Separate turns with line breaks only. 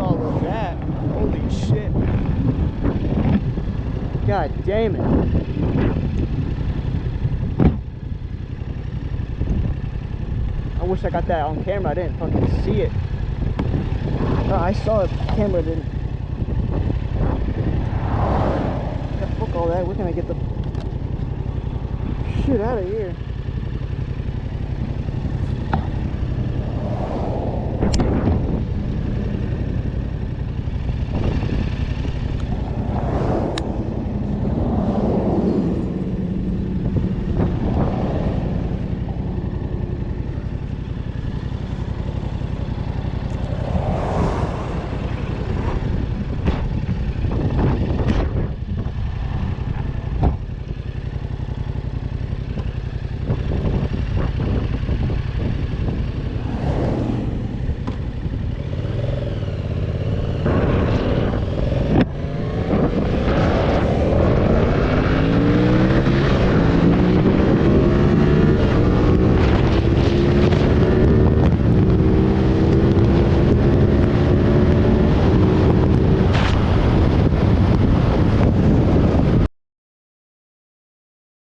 all of that. Holy shit. God damn it. I wish I got that on camera. I didn't fucking see it. Oh, I saw it. The camera didn't. Yeah, fuck all that. We're gonna get the shit out of here.